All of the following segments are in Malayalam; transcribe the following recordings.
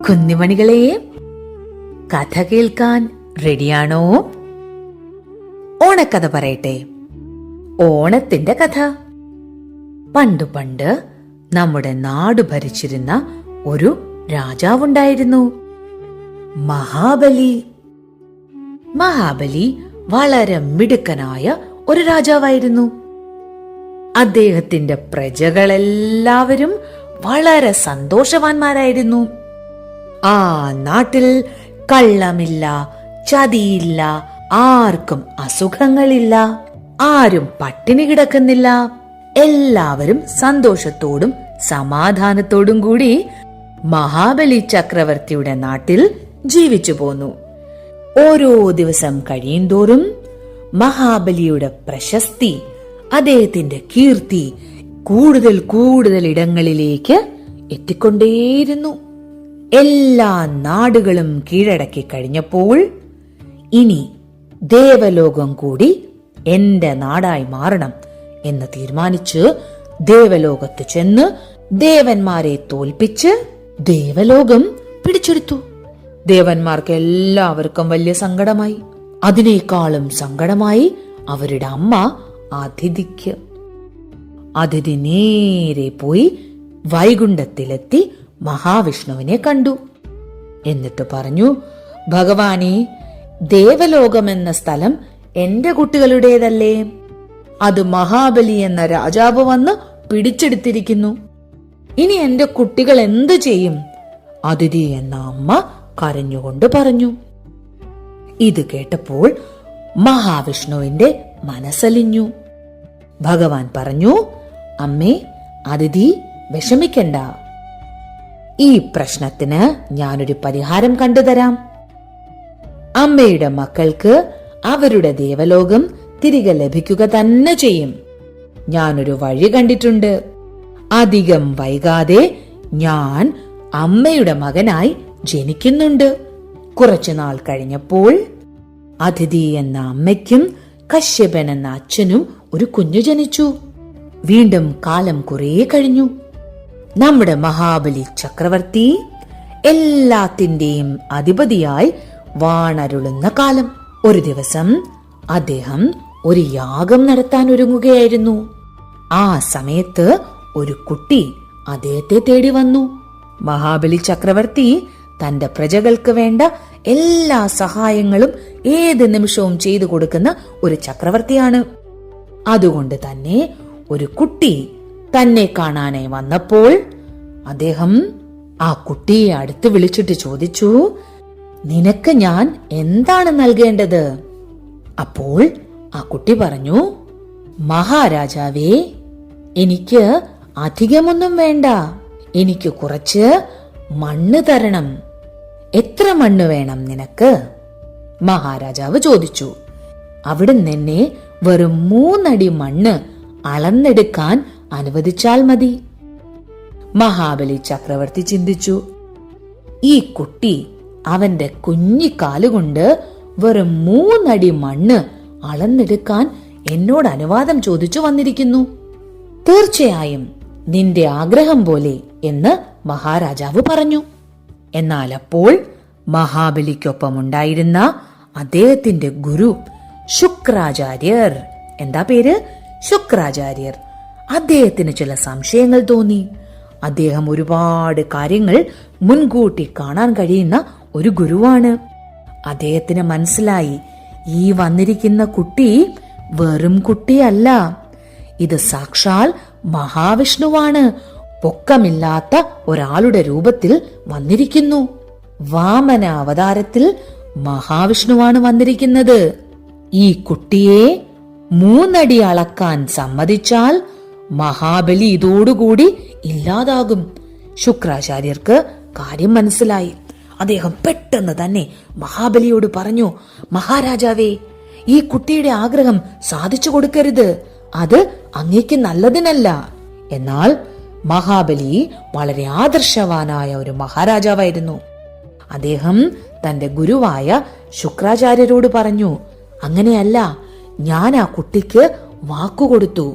കുഞ്ഞുമണികളെ, കഥ കേൾക്കാൻ റെഡിയാണോ? ഓണക്കഥ പറയട്ടെ. ഓണത്തിന്റെ കഥ. പണ്ട് പണ്ട് നമ്മുടെ നാട് ഭരിച്ചിരുന്ന ഒരു രാജാവുണ്ടായിരുന്നു, മഹാബലി. മഹാബലി വളരെ മിടുക്കനായ ഒരു രാജാവായിരുന്നു. അദ്ദേഹത്തിന്റെ പ്രജകളെല്ലാവരും വളരെ സന്തോഷവാന്മാരായിരുന്നു. ആ നാട്ടിൽ കള്ളമില്ല, ചതിയില്ല, ആർക്കും അസുഖങ്ങളില്ല, ആരും പട്ടിണി കിടക്കുന്നില്ല. എല്ലാവരും സന്തോഷത്തോടും സമാധാനത്തോടും കൂടി മഹാബലി ചക്രവർത്തിയുടെ നാട്ടിൽ ജീവിച്ചു പോന്നു. ഓരോ ദിവസം കഴിയുന്തോറും മഹാബലിയുടെ പ്രശസ്തി, അദ്ദേഹത്തിന്റെ കീർത്തി കൂടുതൽ കൂടുതൽ ഇടങ്ങളിലേക്ക് എത്തിക്കൊണ്ടേയിരുന്നു. എല്ലാ നാടുകളും കീഴടക്കി കഴിഞ്ഞപ്പോൾ ഇനി ദേവലോകം കൂടി എന്റെ നാടായി മാറണം എന്ന് തീരുമാനിച്ച് ദേവലോകത്ത് ചെന്ന് ദേവന്മാരെ തോൽപ്പിച്ച് ദേവലോകം പിടിച്ചെടുത്തു. ദേവന്മാർക്ക് എല്ലാവർക്കും വലിയ സങ്കടമായി. അതിനേക്കാളും സങ്കടമായി അവരുടെ അമ്മ അതിഥിക്ക്. അതിഥി നേരെ പോയി വൈകുണ്ഠത്തിലെത്തി മഹാവിഷ്ണുവിനെ കണ്ടു. എന്നിട്ട് പറഞ്ഞു, ഭഗവാനെ, ദേവലോകമെന്ന സ്ഥലം എന്റെ കുട്ടികളുടേതല്ലേ? അത് മഹാബലി എന്ന രാജാവ് വന്ന് പിടിച്ചെടുത്തിരിക്കുന്നു. ഇനി എന്റെ കുട്ടികൾ എന്തു ചെയ്യും? അതിഥി എന്ന അമ്മ കരഞ്ഞുകൊണ്ട് പറഞ്ഞു. ഇത് കേട്ടപ്പോൾ മഹാവിഷ്ണുവിന്റെ മനസ്സലിഞ്ഞു. ഭഗവാൻ പറഞ്ഞു, അമ്മേ, അതിഥി വിഷമിക്കണ്ട. ഈ പ്രശ്നത്തിന് ഞാനൊരു പരിഹാരം കണ്ടുതരാം. അമ്മയുടെ മക്കൾക്ക് അവരുടെ ദേവലോകം തിരികെ ലഭിക്കുക തന്നെ ചെയ്യും. ഞാനൊരു വഴി കണ്ടിട്ടുണ്ട്. അധികം വൈകാതെ ഞാൻ അമ്മയുടെ മകനായി ജനിക്കുന്നുണ്ട്. കുറച്ചുനാൾ കഴിഞ്ഞപ്പോൾ അതിഥി എന്ന അമ്മയ്ക്കും കശ്യപൻ എന്ന അച്ഛനും ഒരു കുഞ്ഞു ജനിച്ചു. വീണ്ടും കാലം കുറേ കഴിഞ്ഞു. നമ്മുടെ മഹാബലി ചക്രവർത്തി എല്ലാത്തിന്റെയും അധിപതിയായി വാണരുളുന്ന കാലം. ഒരു ദിവസം അദ്ദേഹം ഒരു യാഗം നടത്താൻ ഒരുങ്ങുകയായിരുന്നു. ആ സമയത്ത് ഒരു കുട്ടി അദ്ദേഹത്തെ തേടി വന്നു. മഹാബലി ചക്രവർത്തി തന്റെ പ്രജകൾക്ക് വേണ്ട എല്ലാ സഹായങ്ങളും ഏത് നിമിഷവും ചെയ്തു കൊടുക്കുന്ന ഒരു ചക്രവർത്തിയാണ്. അതുകൊണ്ട് തന്നെ ഒരു കുട്ടി തന്നെ കാണാനായി വന്നപ്പോൾ അദ്ദേഹം ആ കുട്ടിയെ അടുത്ത് വിളിച്ചിട്ട് ചോദിച്ചു, നിനക്ക് ഞാൻ എന്താണ് നൽകേണ്ടത്? അപ്പോൾ ആ കുട്ടി പറഞ്ഞു, മഹാരാജാവേ, എനിക്ക് അധികമൊന്നും വേണ്ട. എനിക്ക് കുറച്ച് മണ്ണ് തരണം. എത്ര മണ്ണ് വേണം നിനക്ക്? മഹാരാജാവ് ചോദിച്ചു. അവിടുന്ന് എന്നെ വെറും 3 അടി മണ്ണ് അളന്നെടുക്കാൻ അനുവദിച്ചാൽ മതി. മഹാബലി ചക്രവർത്തി ചിന്തിച്ചു, ഈ കുട്ടി അവന്റെ കുഞ്ഞിക്കാലുകൊണ്ട് വെറും 3 അടി മണ്ണ് അളന്നെടുക്കാൻ എന്നോട് അനുവാദം ചോദിച്ചു വന്നിരിക്കുന്നു. തീർച്ചയായും നിന്റെ ആഗ്രഹം പോലെ എന്ന് മഹാരാജാവ് പറഞ്ഞു. എന്നാൽ അപ്പോൾ മഹാബലിക്കൊപ്പമുണ്ടായിരുന്ന അദ്ദേഹത്തിന്റെ ഗുരു ശുക്രാചാര്യർ, എന്താ പേര്? ശുക്രാചാര്യർ. അദ്ദേഹത്തിന് ചില സംശയങ്ങൾ തോന്നി. അദ്ദേഹം ഒരുപാട് കാര്യങ്ങൾ മുൻകൂട്ടി കാണാൻ കഴിയുന്ന ഒരു ഗുരുവാണ്. അദ്ദേഹത്തിന് മനസ്സിലായി, ഈ വന്നിരിക്കുന്ന കുട്ടി വെറും കുട്ടിയല്ല, ഇത് സാക്ഷാൽ മഹാവിഷ്ണുവാണ്. പൊക്കമില്ലാത്ത ഒരാളുടെ രൂപത്തിൽ വന്നിരിക്കുന്നു. വാമന അവതാരത്തിൽ മഹാവിഷ്ണുവാണ് വന്നിരിക്കുന്നത്. ഈ കുട്ടിയെ 3 അടി അളക്കാൻ സമ്മതിച്ചാൽ മഹാബലി ഇതോടുകൂടി ഇല്ലാതാകും. ശുക്രാചാര്യർക്ക് കാര്യം മനസ്സിലായി. അദ്ദേഹം പെട്ടെന്ന് തന്നെ മഹാബലിയോട് പറഞ്ഞു, മഹാരാജാവേ, ഈ കുട്ടിയുടെ ആഗ്രഹം സാധിച്ചു കൊടുക്കരുത്. അത് അങ്ങേക്ക് നല്ലതിനല്ല. എന്നാൽ മഹാബലി വളരെ ആദർശവാനായ ഒരു മഹാരാജാവായിരുന്നു. അദ്ദേഹം തന്റെ ഗുരുവായ ശുക്രാചാര്യരോട് പറഞ്ഞു, അങ്ങനെയല്ല, ഞാൻ ആ കുട്ടിക്ക് വാക്കുകൊടുത്തു.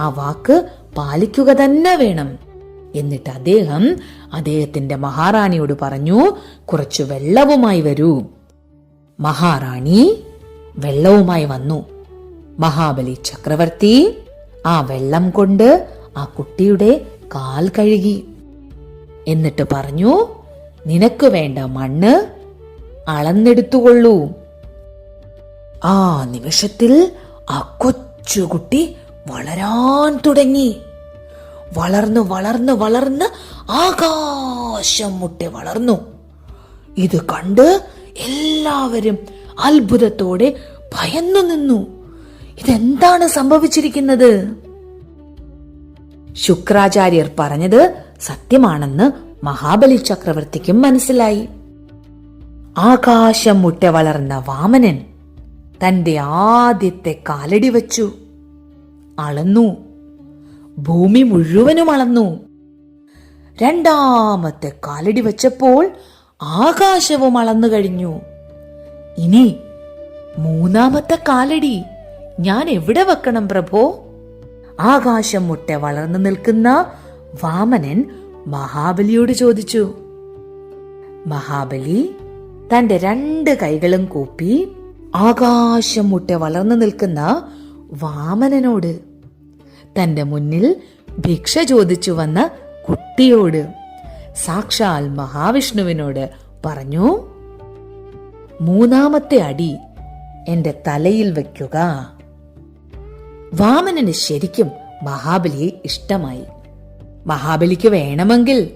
ആ വാക്ക് പാലിക്കുക തന്നെ വേണം. എന്നിട്ട് അദ്ദേഹം അദ്ദേഹത്തിന്റെ മഹാറാണിയോട് പറഞ്ഞു, കുറച്ചു വെള്ളവുമായി വരൂ. മഹാറാണി വെള്ളവുമായി വന്നു. മഹാബലി ചക്രവർത്തി ആ വെള്ളം കൊണ്ട് ആ കുട്ടിയുടെ കാൽ കഴുകി. എന്നിട്ട് പറഞ്ഞു, നിനക്ക് വേണ്ട മണ്ണ് അളന്നെടുത്തുകൊള്ളൂ. ആ നിമിഷത്തിൽ ആ കൊച്ചുകുട്ടി വളരാൻ തുടങ്ങി. വളർന്നു വളർന്ന് വളർന്ന് ആകാശം മുട്ടെ വളർന്നു. ഇത് കണ്ട് എല്ലാവരും അത്ഭുതത്തോടെ ഭയന്നു നിന്നു. ഇതെന്താണ് സംഭവിച്ചിരിക്കുന്നത്? ശുക്രാചാര്യർ പറഞ്ഞത് സത്യമാണെന്ന് മഹാബലി ചക്രവർത്തിക്കും മനസ്സിലായി. ആകാശം മുട്ടെ വളർന്ന വാമനൻ തന്റെ ആദ്യത്തെ കാലടി വച്ചു. അളന്നു. ഭൂമി മുഴുവനും അളന്നു. രണ്ടാമത്തെ കാലടി വച്ചപ്പോൾ ആകാശവും അളന്നു കഴിഞ്ഞു. ഇനി മൂന്നാമത്തെ കാലടി ഞാൻ എവിടെ വെക്കണം പ്രഭോ? ആകാശം മുട്ടെ വളർന്നു നിൽക്കുന്ന വാമനൻ മഹാബലിയോട് ചോദിച്ചു. മഹാബലി തന്റെ 2 കൈകളും കൂപ്പി ആകാശം മുട്ടെ വളർന്നു നിൽക്കുന്ന വാമനനോട്, തന്റെ മുന്നിൽ ഭിക്ഷ ചോദിച്ചു വന്ന കുട്ടിയോട്, സാക്ഷാൽ മഹാവിഷ്ണുവിനോട് പറഞ്ഞു, മൂന്നാമത്തെ അടി എന്റെ തലയിൽ വയ്ക്കുക. വാമനന് ശരിക്കും മഹാബലിയെ ഇഷ്ടമായി. മഹാബലിക്ക് വേണമെങ്കിൽ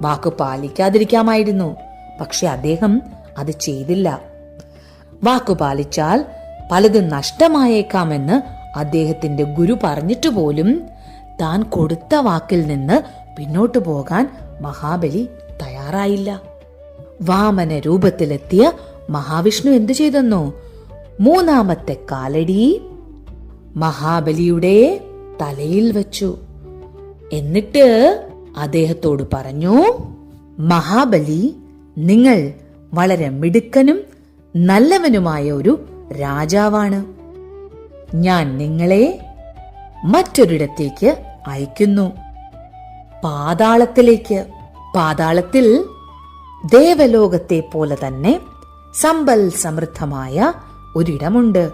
വാക്കു പാലിക്കാതിരിക്കാമായിരുന്നു. പക്ഷെ അദ്ദേഹം അത് ചെയ്തില്ല. വാക്കു പാലിച്ചാൽ പലതും നഷ്ടമായേക്കാമെന്ന് അദ്ദേഹത്തിന്റെ ഗുരു പറഞ്ഞിട്ട് പോലും താൻ കൊടുത്ത വാക്കിൽ നിന്ന് പിന്നോട്ടു പോകാൻ മഹാബലി തയ്യാറായില്ല. വാമന രൂപത്തിലെത്തിയ മഹാവിഷ്ണു എന്തു ചെയ്തെന്നോ? മൂന്നാമത്തെ കാലടി മഹാബലിയുടെ തലയിൽ വച്ചു. എന്നിട്ട് അദ്ദേഹത്തോട് പറഞ്ഞു, മഹാബലി, നിങ്ങൾ വളരെ മിടുക്കനും നല്ലവനുമായ ഒരു രാജാവാണ്. ഞാൻ നിങ്ങളെ മറ്റൊരിടത്തേക്ക് അയക്കുന്നു, പാതാളത്തിലേക്ക്. പാതാളത്തിൽ ദേവലോകത്തെ പോലെ തന്നെ സമ്പൽ സമൃദ്ധമായ ഒരിടമുണ്ട്.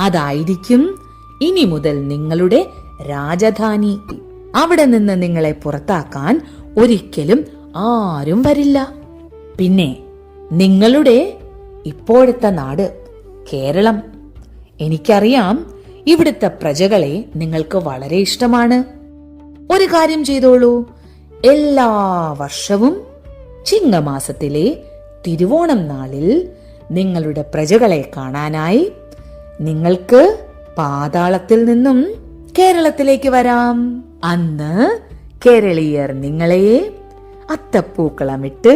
അതായിരിക്കും ഇനി മുതൽ നിങ്ങളുടെ രാജധാനി. അവിടെ നിന്ന് നിങ്ങളെ പുറത്താക്കാൻ ഒരിക്കലും ആരും വരില്ല. പിന്നെ നിങ്ങളുടെ ഇപ്പോഴത്തെ നാട് കേരളം, എനിക്കറിയാം ഇവിടുത്തെ പ്രജകളെ നിങ്ങൾക്ക് വളരെ ഇഷ്ടമാണ്. ഒരു കാര്യം ചെയ്തോളൂ, എല്ലാ വർഷവും ചിങ്ങമാസത്തിലെ തിരുവോണം നാളിൽ നിങ്ങളുടെ പ്രജകളെ കാണാനായി നിങ്ങൾക്ക് പാതാളത്തിൽ നിന്നും കേരളത്തിലേക്ക് വരാം. അന്ന് കേരളീയർ നിങ്ങളെ അത്തപ്പൂക്കളമിട്ട്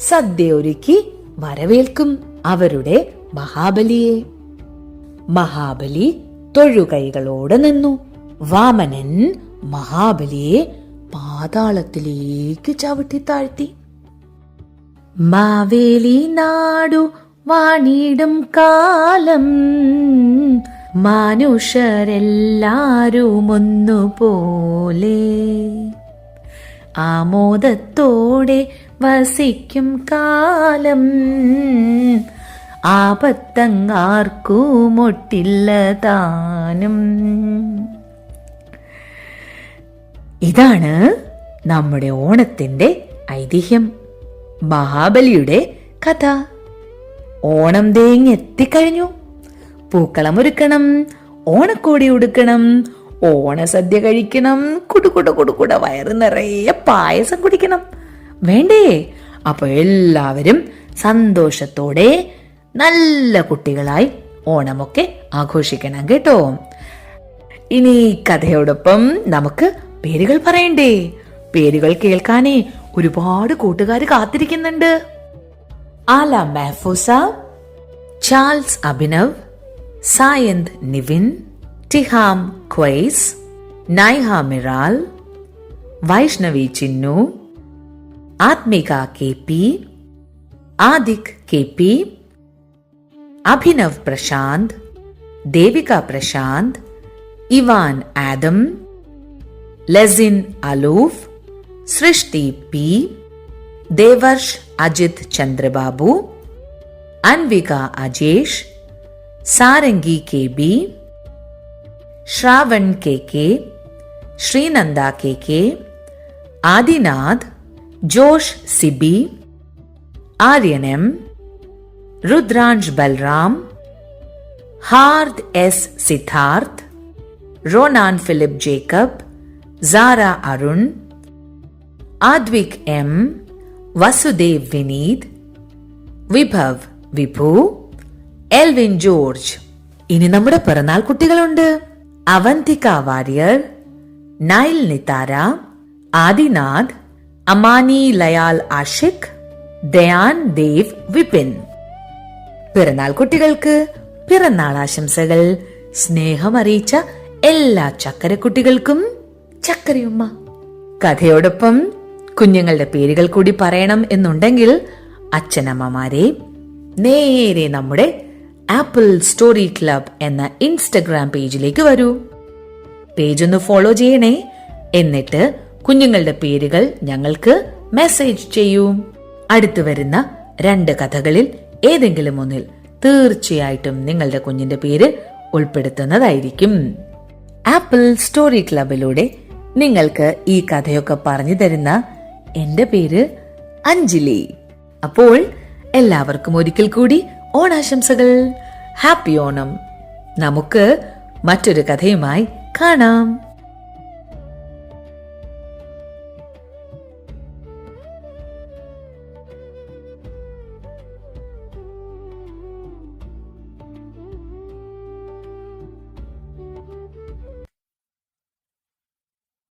സദ്യ ഒരുക്കി വരവേൽക്കും അവരുടെ മഹാബലിയെ. മഹാബലി തൊഴുകൈകളോടെ നിന്നു. വാമനൻ മഹാബലിയെ പാതാളത്തിലേക്ക് ചവിട്ടി താഴ്ത്തി. മാവേലി നാടു വാണിടും കാലം മനുഷ്യരെല്ലാരും ഒന്നുപോലെ ആമോദത്തോടെ വസിക്കും കാലം ആപത്തങ്ങാർക്കുമൊട്ടില്ല താനും. ഇതാണ് നമ്മുടെ ഓണത്തിന്റെ ഐതിഹ്യം, മഹാബലിയുടെ കഥ. ഓണം തേങ്ങെത്തിക്കഴിഞ്ഞു. പൂക്കളം ഒരുക്കണം, ഓണക്കോടി ഉടുക്കണം, ഓണസദ്യ കഴിക്കണം, കുടുകുട വയറ് നിറയെ പായസം കുടിക്കണം. വേണ്ടേ? അപ്പൊ എല്ലാവരും സന്തോഷത്തോടെ നല്ല കുട്ടികളായി ഓണമൊക്കെ ആഘോഷിക്കണം കേട്ടോ. ഇനി കഥയോടൊപ്പം നമുക്ക് പേരുകൾ പറയണ്ടേ? പേരുകൾ കേൾക്കാനേ ഒരുപാട് കൂട്ടുകാര് കാത്തിരിക്കുന്നുണ്ട്. Ala Mehfooza, Charles Abhinav, Sayanth Nivin, Tiham Quais, Naiha Miral, Vaishnavi Chinnu, Athmika K P, Adik K P, Abhinav Prashanth, Devika Prashanth, Ivan Adam, Lesin Aluf, Srishti P, Devarsh Ajith Chandrababu, Anvika Ajesh, Sarangi K B, Shravan K K, Sreenanda K K, Adinath, Josh Sibi, Aryan M, Rudransh Balram, Hard S Siddharth, Ronan Philip Jacob, Sara Arun, Advik M, Vasudev Vineeth, Vibhav Vibhu, Elvin George. ഇനി നമ്മുടെ പിറന്നാൾ കുട്ടികളുണ്ട്. അവന്തിക വാര്യർ, നൈൽ നിതാര, ആദിനാഥ്, അമാനി ലയാൽ ആഷിഖ്, ദയാൻ ദേവ് വിപിൻ. പിറന്നാൾ കുട്ടികൾക്ക് പിറന്നാൾ ആശംസകൾ. സ്നേഹമറിയിച്ച എല്ലാ ചക്കരക്കുട്ടികൾക്കും ചക്കരയുമ്മ. കഥയോടൊപ്പം കുഞ്ഞുങ്ങളുടെ പേരുകൾ കൂടി പറയണം എന്നുണ്ടെങ്കിൽ അച്ഛനമ്മമാരെ നേരെ നമ്മുടെ ആപ്പിൾ സ്റ്റോറി ക്ലബ് എന്ന ഇൻസ്റ്റഗ്രാം പേജിലേക്ക് വരൂ. പേജ് ഒന്ന് ഫോളോ ചെയ്യണേ. എന്നിട്ട് കുഞ്ഞുങ്ങളുടെ പേരുകൾ ഞങ്ങൾക്ക് മെസ്സേജ് ചെയ്യൂ. അടുത്തു വരുന്ന 2 കഥകളിൽ ഏതെങ്കിലും ഒന്നിൽ തീർച്ചയായിട്ടും നിങ്ങളുടെ കുഞ്ഞിന്റെ പേര് ഉൾപ്പെടുത്തുന്നതായിരിക്കും. ആപ്പിൾ സ്റ്റോറി ക്ലബിലൂടെ നിങ്ങൾക്ക് ഈ കഥയൊക്കെ പറഞ്ഞു തരുന്ന എന്റെ പേര് അഞ്ജലി. അപ്പോൾ എല്ലാവർക്കും ഒരിക്കൽ കൂടി ഓണാശംസകൾ. ഹാപ്പി ഓണം. നമുക്ക് മറ്റൊരു കഥയുമായി കാണാം.